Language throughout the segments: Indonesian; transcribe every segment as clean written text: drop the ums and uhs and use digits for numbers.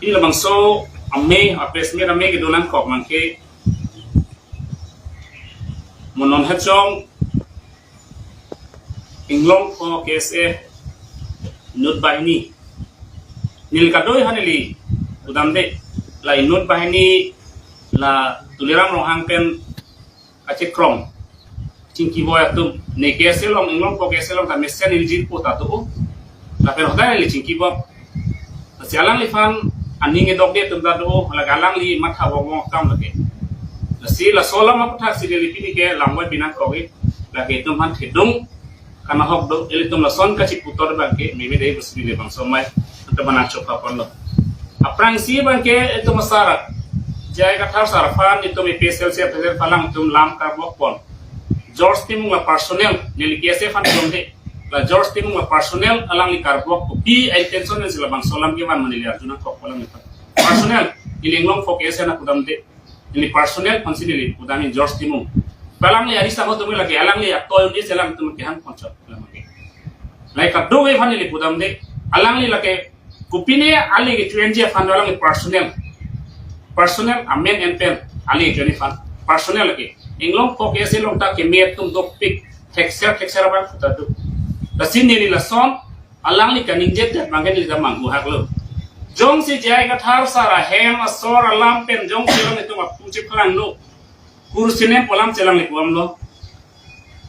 ini lamang so ame apes mi ame ke dolan kok mangke monon hachong inglong ko kese nut bahini nil kadoi hanili udam de la inut bahini la tuliram rohang pen ache krom cingki boya tum ne kese long inglong ko kese long ta mesen iljit po ta tu la pero dai li cingki bo si alang li fan aning edok de tum da do la galang li matha wong kam lage la si la sola ma patha si li pini ke lamoi bina ko ge la ke tum han thedung kana hok do ele tum la son ka chi putor ba ke me me dei busri le bang somai anta bana choka pon lo aprang si ban ke itu masara jai ka thar sar fan itu me pesel se pesel palang tum lam ka bok pon George Timung la personnel nili kese fan tum de la George Timung la personnel alang li kar bok pi ai tension ne sila bang solam ke man manili arjuna ko palang ni personnel ili nglong focus na kudam de ini personnel konsidili kudami George Timung palang ni arisa mo tum lagi alang li akto ni selang tum ke han koncho lai ka do we fan li kudam de alang li lake kupine ali ke 20 fan alang li personnel amen and pen ali 20 fan personnel lagi inglong focus long ta ke me tum dok pik texture ba futa do la sin ni la son alang li kaning jet dat mangen li da mangu hak lo jong si jai ka thar sara hem asor alam pen jong si long itu ma puche klang no kursine polam chelang li kuam lo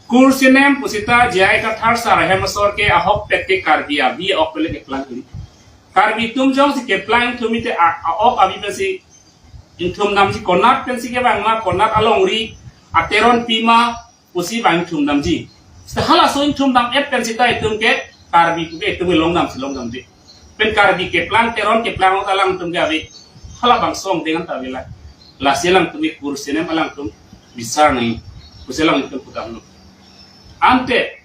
kursine pusita jai ka thar sara hem asor ke ahok pekte karbia bi ok pele ke klang ni karbi tum jong si ke plan thumi te ok abi pe si intum nam si konat pen si ke bang ma konat along ri ateron pima pusi bang thum nam ji sehala so intum dam ep pen si tai tum ke karbi ku ke tum long nam si long nam de pen karbi ke plan teron ke plan talang tum ke abi hala bang song dengan ta wela la selang tum kursine malang tum bisar nai kuselang tum putam no ante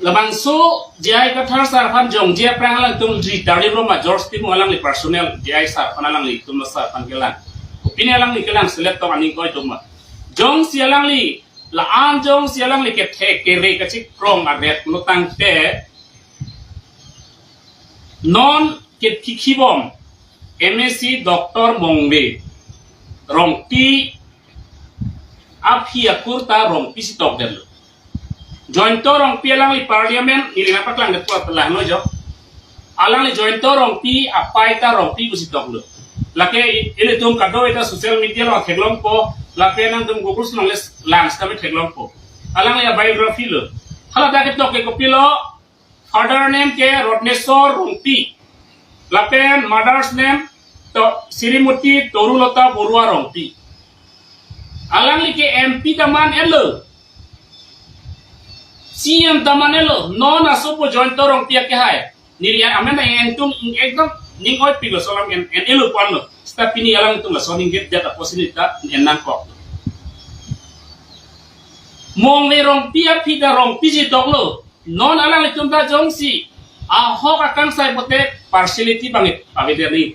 labang so jai ka thar sar fan jong je prang lang tum ri tari ro ma George Tim alang li personnel jai sar fan alang li tum sar fan kelang opini alang li kelang select to ani koi tum jong si alang li la an jong si alang li ke the ke re ka chi krong a ret no tang te non ke kibom MSc Dr. Mongbe rongti aphi akurta rongpi si tok del joint torong pi alang li parliament ili napak lang depo telah no jo alang li joint torong pi apai ta rong pi kusi tok lo lake ile tum kado eta social media lo theglong po lake nang tum google nang les langs kami theglong po alang li biography lo hala da ke tok ke ko pilo father name ke Rotnesor Rongpi lake mother's name to Sirimuti Torulota Borua Rongpi alang li ke MP taman elo CM tamanelo non asupo joint torong pia ke hai niria amena entum ekdom ning oi pigo solam en elo pano sta pini alang tum la soning get data posibilita enang kok mong lerong pia pida rong piji toklo non alang tum da jongsi a hok akan sai bote partiality bangit avedani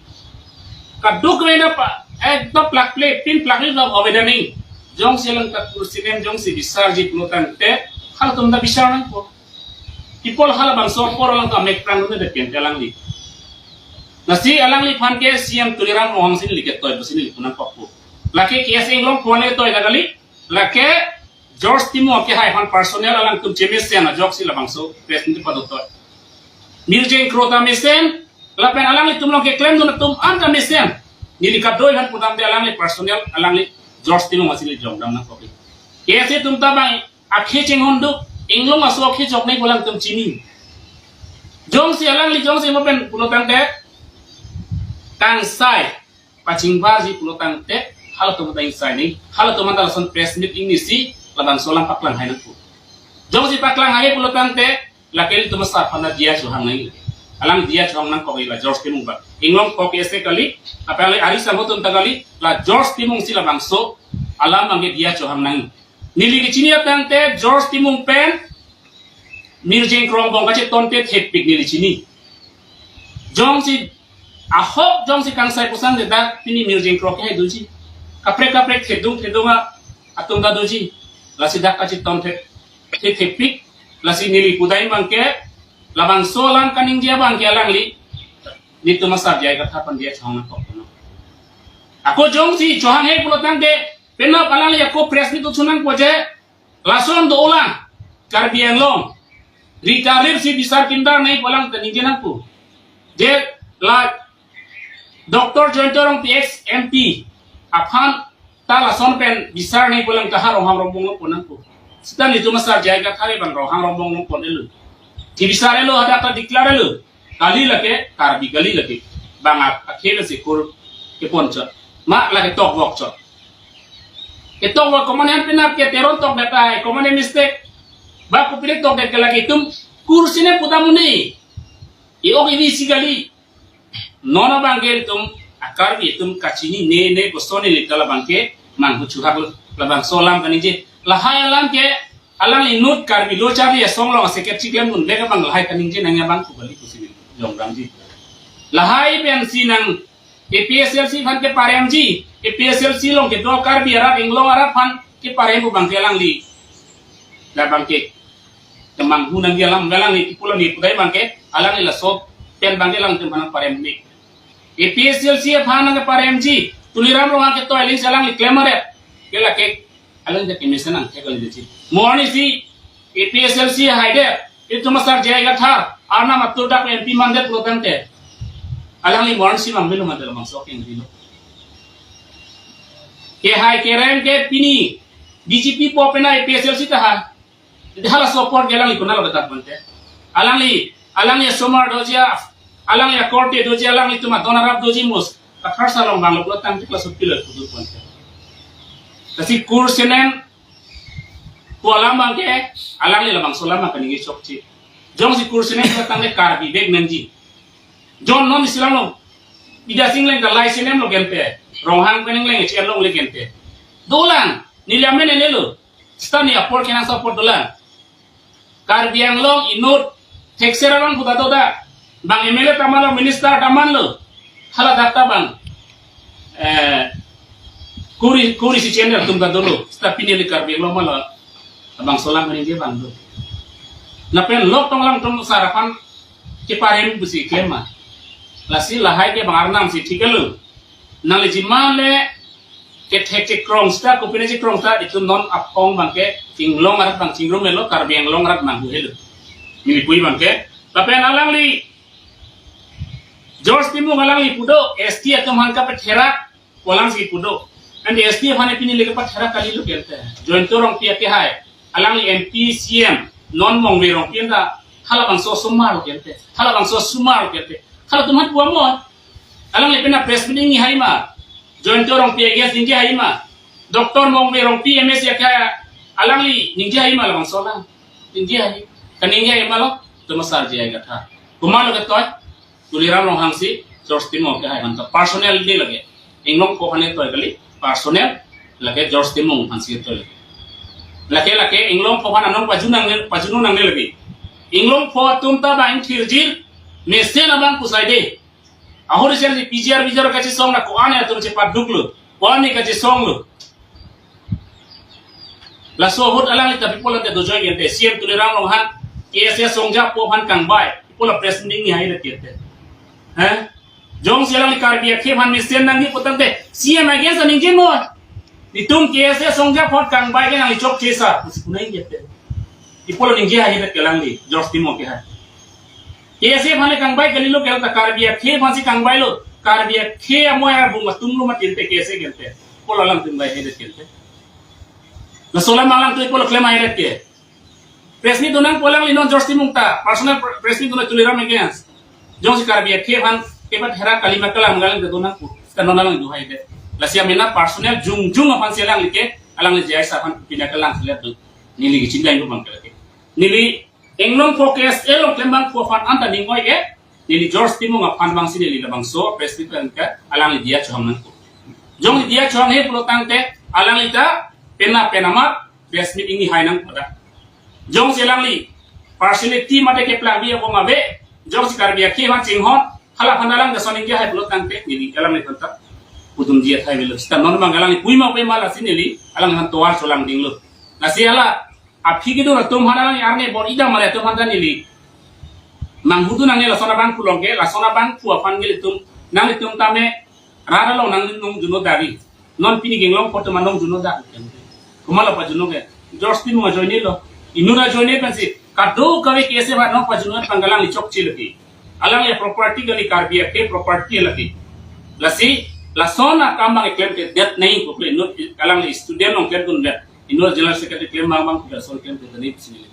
kaduk wena pa ekdom plak play pin plak ni lo avedani jongsi lang ka kursinem jongsi disarji punutan te hal tum da bisa nang po ipol hal bang so por lang ka mek prang ne de pen telang li nasi alang li phan ke siam tuliram mohang sin liket toy busin li kunan po lake ke sing long pone toy dagali lake George Timo ke hai han personnel alang tum chemes na jok si labang so present pa do toy mirjeng krota mesen la pen alang li tum long ke claim do tum anta mesen ni ka doy han putam de alang li personnel alang li George Timo masin li jong dam na ko ke se tum ta bang akhe cheng hondu inglong aso akhe jok nei bolang tum chini jong si alang li jong si mo pen pulotan te tang sai paching baji pulotan te hal tum ta insai nei hal tum ta son press meeting ni si laban solam paklang hai na pu jong si paklang hai pulotan te lakel tum sa phana dia chu hang nei alang dia chong nang ko la George Timung ba inglong ko ke se kali apale ari sa tum ta kali la George Timung si labang so alam ang dia chu hang nang nili ke chini apante George Timung pen mirjeng krong bong kache tonte thepik nili chini jong si ahok jong si kang sai pusan de da pini mirjeng krong ke duji kapre thedunga atung da duji la si dak kache tonte thepik la si nili pudai bangke labang solan kaning dia bangke alang li Nito masar jaya katapan dia chong nak kono. Ako jong si johang he pulo tangke pena palang li ako press ni tu sunang ko je lason do ulang karbiang long rikarir si besar kindar naik palang taningin aku je la Dr. Jointorong PX MP aphan ta lason pen besar naik palang kahar rohang rombong ko nangku setan itu masar jaya katari bang rohang rombong ko elu si besar elu ada ta declare elu kali lake karbi kali lake bang akhir si kur ke ponca mak lagi tok wok cok itu wak komanen pinap ke teron tok data komanen mistake baku pilih tok data lagi tum kursinya putamuni iok ini sigali nona bangkel tum akar bi tum kacini ne kosoni litala bangke mangku cuhak labang solam kanije lahai alam ke alang inut karbi lo cari ya song lo seket cikian mun bega bang lahai kanije nanya bang kubali kusini jong ramji lahai pensi nang APSLC fan ke paremji APSLC long ke do kar biara inglong arab fan ke parem bu bangke lang li la bangke temang hunang dia lam belang ni pulo ni pudai bangke alang ni la sob pen bangke lang temang parem ni APSLC fan ke paremji tuliram lo ke to eling salang li claimeret ke la ke alang de kemisanan ke kali de morni si APSLC haide itu masar jaya thar arna matudak MP mandat lo tante alang li moran si mang belum ada lamang soking dilo ke hai ke rem ke pini DGP po pena APSLC ta ha hala support gelang li kunal betat bante alang li somar dojia alang li korte dojia alang li tuma donarap doji mus ka farsa long bang lo tam tikla supila kudu bante kasi kursenen po alam bang ke alang li lamang solama kaningi chokchi jong si kursenen ka tang le karbi beg nanji John non Islam lo, tidak singling ke lai sinem lo gente, rohang pening leng ecian lo le gente. Dolan, niliamen ini lo, stani apor kena support dolan. Karbiang long inut, tekseran buta toda, bang MLA taman lo, minister taman lo, hala data bang, kuri si channel tumba dulu, tapi nili karbiang lo malah, bang solam ini dia bang lo. Napen lo tong lang tong sarapan, kiparin busi kema. Lasi lahai ke bangarnam si tikalu nali jimale ke thek krong sta ko pine krong sta itu non apong bangke tinglong arat bang tingrum melo karbiang long arat manggu helu ni pui bangke tapi alang li George Timu alang li pudo ST atau mangka petherak walang si pudo and ST phane pini le pa therak kali lu kelte join torong pia ke hai alang li MP CM non mong wirong pinda hala bang so sumar kelte hala bang so sumar kelte kalau tumat buah mo, alang lepen na press meeting ni haima, join torong PGS ninja haima, doktor mong merong PMS ya kaya, alang li ninja haima lang solang, ninja hai, kaninja haima lo, tumasar jaya gatha, kumalo katoy, tuliram rong hangsi, George Timo kaya hai manta, personnel di lagi, inglong ko hane toy kali, personnel lagi George Timo hangsi toy lagi, inglong ko hane anong pajunang lagi, inglong ko tumta ba intirjir Mesin abang kusai deh. Ahor sih ni PGR kasih song nak kuan ya tu cepat dulu. Kuan ni kasih song lu. Lalu ahor alang ni tapi pola tu dojoy gente. Siap tu lerang lohan. KSS song jap pohan kang bay. Pola presiding ni hai dah kita. Jong sialang ni karbiak keman mesin nang ni potong deh. Siap lagi saning jemo. Ditung KSS song jap pohan kang bay kan nang licok cesa. Punai kita. Ipola ninja hai dah kelang ni. George Timo ke hai. Kese phane kang bai galilo kelta karbiya khe phansi kang bai lo karbiya khe amoya bunga tumlu ma tilte kese gelte pola lang tum bai hede kelte na sola malang tu pola klema hede ke presni donang polang lino George Timo ta personal presni donang tulira megens jong si karbiya khe phan ke bat hera kalima kalang galang de donang ku kanona lang du haide la sia mena personal jung aphan selang like alang le jai sa phan pina kalang sele tu nili gi chingai lu bang kelate nili Englong focus elong klembang fuafan anta ningoi ke nili George Timo ngaphan bang sini li labang so president ka alang li dia chong nan ko jong li dia chong he pulo tangte alang li ta penamat press meeting ni hainang pada jong selang li personality mate ke plan bi ko ngabe jong sikar bi ke han chinghon hala phandalang da soning ke hai pulo tangte nili alang li tanta putum dia thai belo sta non mangalang li puima la sini li alang han toar solang dinglo na siala Api gitu lah, tum hana yang arne bor ida malah tum hana nili manghudu nang la sona bang pulong ke la sona bang pu afan gel tum nang tum tame rara lo nang nung juno dari non pini genglong poto manong juno da kumala pa juno ke Jospin mo joini lo inuna joini pensi kado kawe kese ba no pa juno tanggalang li chok chilki alang ya property gali karbia ke property lagi lasi la sona kambang claim ke det nahi ko play not alang li student on claim kun det inur general secretary claim mang mang ko sol claim ke tani sini